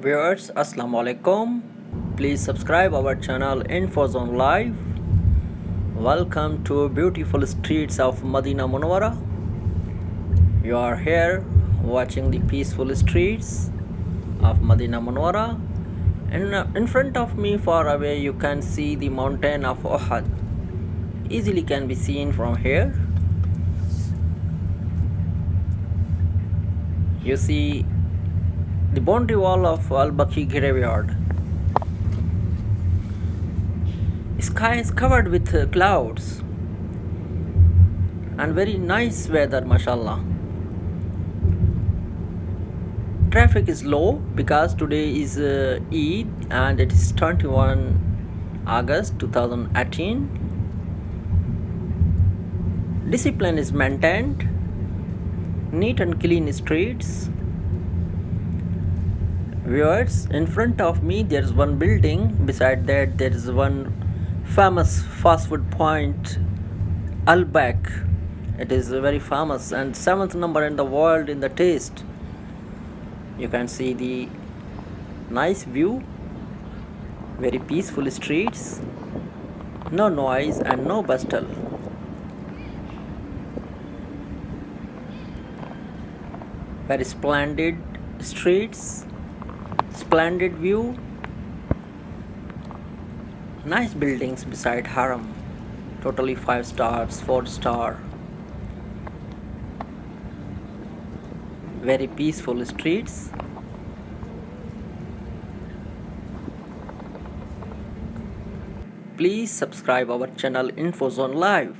Viewers, Assalamu alaikum. Please subscribe our channel Infozonelive. Welcome to beautiful streets of Madinah Al Munawarah. You are here watching the peaceful streets of Madinah Al Munawarah. In front of me, far away, you can see the mountain of Uhud. Easily can be seen from here. You see the boundary wall of Al-Baqi graveyard. Sky is covered with clouds and very nice weather, mashallah. Traffic is low because today is Eid and it is 21 August 2018. Discipline is maintained, neat and clean streets. Viewers, in front of me there is one building, beside that there is one famous fast food point, Al-Baq. It is very famous and 7th number in the world in the taste. You can see the nice view, very peaceful streets, no noise and no bustle. Very splendid streets, splendid view, nice buildings beside Haram, totally 5 stars, 4 star. Very peaceful streets. Please subscribe our channel Infozonelive.